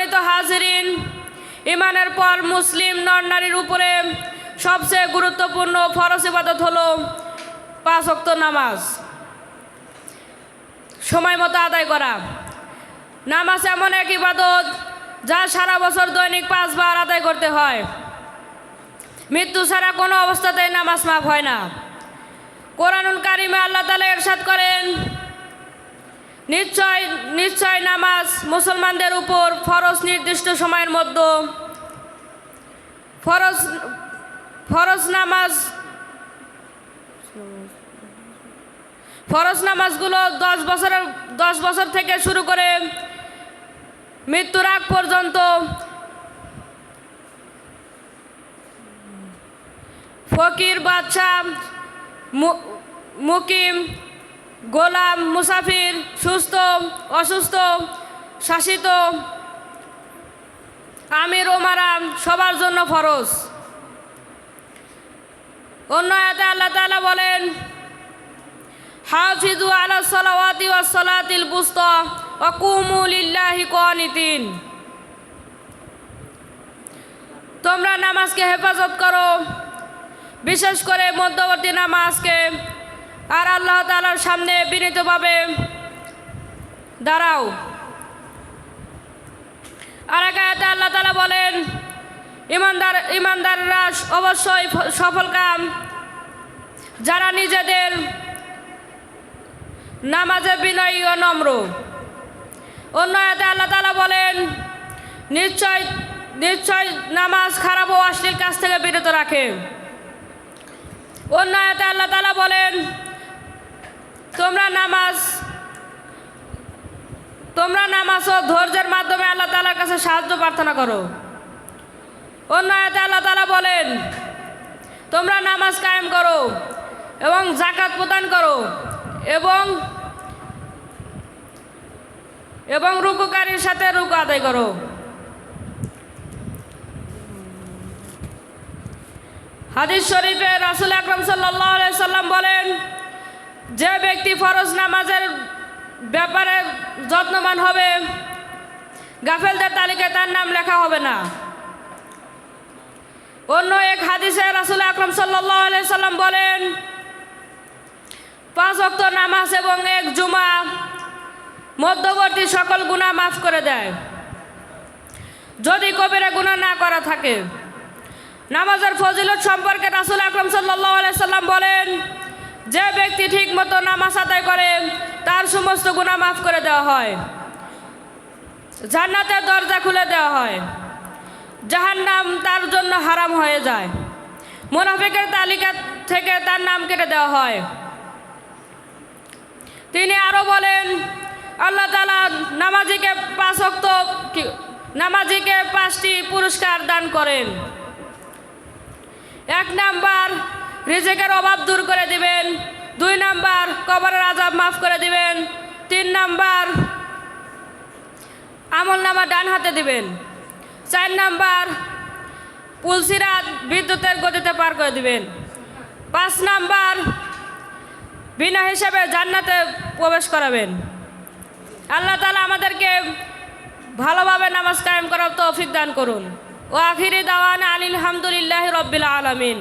সম্মানিত হাজিরিন, ইমানের পর মুসলিম নর নারীর উপরে সবচেয়ে গুরুত্বপূর্ণ ফরজ ইবাদত হলো 5 ওয়াক্ত নামাজ সময় মতো আদায় করা। নামাজ এমন এক ইবাদত যা সারা বছর দৈনিক 5 বার আদায় করতে হয়। মৃত্যু ছাড়া কোনো অবস্থাতেই নামাজ মাফ হয় না। কোরআনুল কারিমে আল্লাহ তাআলা ইরশাদ করেন, নিশ্চয় নিশ্চয় নামাজ মুসলমানদের উপর ফরজ নির্দিষ্ট সময়ের মধ্যে ফরজ নামাজগুলো 10 বছর থেকে শুরু করে মৃত্যুর আগ পর্যন্ত ফকির, বাদশা, মুকিম, গোলাম, মুসাফির, সুস্থ, অসুস্থ, শাসিত, আমির ওমারা সবার জন্য ফরজ। অন্য আয়াতে আল্লাহ তাআলা বলেন, হাফিজু আলাস সালাওয়াতি ওয়াস সালাতিল বুসতা ওয়া কুমু লিল্লাহি কানিতিন। তোমরা নামাজকে হেফাজত করো, বিশেষ করে মধ্যবর্তী নামাজকে, আর আল্লাহ তাআলার সামনে বিনীতভাবে দাঁড়াও। আর এক আয়াতে আল্লাহ তাআলা বলেন, ইমানদাররা অবশ্যই সফলকাম যারা নিজেদের নামাজে বিনয়ী ও নম্র। অন্য আয়াতে আল্লাহ তাআলা বলেন, নিশ্চয় নামাজ খারাপ ও অশ্লীল কাজ থেকে বিরত রাখে। অন্য আয়াতে আল্লাহ তাআলা বলেন, তোমরা নামাজ ও ধৈর্যের মাধ্যমে আল্লাহ তাআলার কাছে সাহায্য প্রার্থনা করো। অন্য আয়াতে আল্লাহ তাআলা বলেন, তোমরা নামাজ কায়েম করো এবং যাকাত প্রদান করো এবং রুকুকারীর সাথে রুকু আদায় করো। হাদিস শরীফে রাসূল আকরাম সাল্লাল্লাহু আলাইহি সাল্লাম বলেন, যে ব্যক্তি ফরজ নামাজের ব্যাপারে যত্নবান হবে, গাফেলদের তালিকায় তার নাম লেখা হবে না। অন্য এক হাদিসে রাসূল আকরাম সাল্লাল্লাহু আলাইহি সাল্লাম বলেন, 5 ওয়াক্ত নামাজ এবং 1 জুমা মধ্যবর্তী সকল গুনাহ মাফ করে দেয়, যদি কবিরা গুনাহ না করা থাকে। নামাজের ফজিলত সম্পর্কে রাসূল আকরাম সাল্লাল্লাহু আলাইহি সাল্লাম বলেন, যে ব্যক্তি ঠিক মতো নামাজ আদায় করে তার সমস্ত গুনাহ মাফ করে দেওয়া হয়, জান্নাতের দরজা খুলে দেওয়া হয়, জাহান্নাম তার জন্য হারাম হয়ে যায়, মুনাফিকের তালিকা থেকে তার নাম কেটে দেওয়া হয়। তিনি আরো বলেন, আল্লাহ তাআলা নামাজিকে 5টি পুরস্কার দান করেন। 1 নাম্বার, রিজিকের অভাব দূর করে দিবেন। 2 নাম্বার, কবরের আযাব মাফ করে দিবেন। 3 নাম্বার, আমলনামা ডান হাতে দিবেন। 4 নাম্বার, পুলসিরাত বিদ্যুতের গতিতে পার করে দিবেন। 5 নাম্বার, বিনা হিসাবে জান্নাতে প্রবেশ করাবেন। আল্লাহ তাআলা আমাদেরকে ভালোভাবে নামাজ কায়েম করার তৌফিক দান করুন। ওয়া আখিরি দাওয়ানা আলহামদুলিল্লাহি রাব্বিল আলামিন।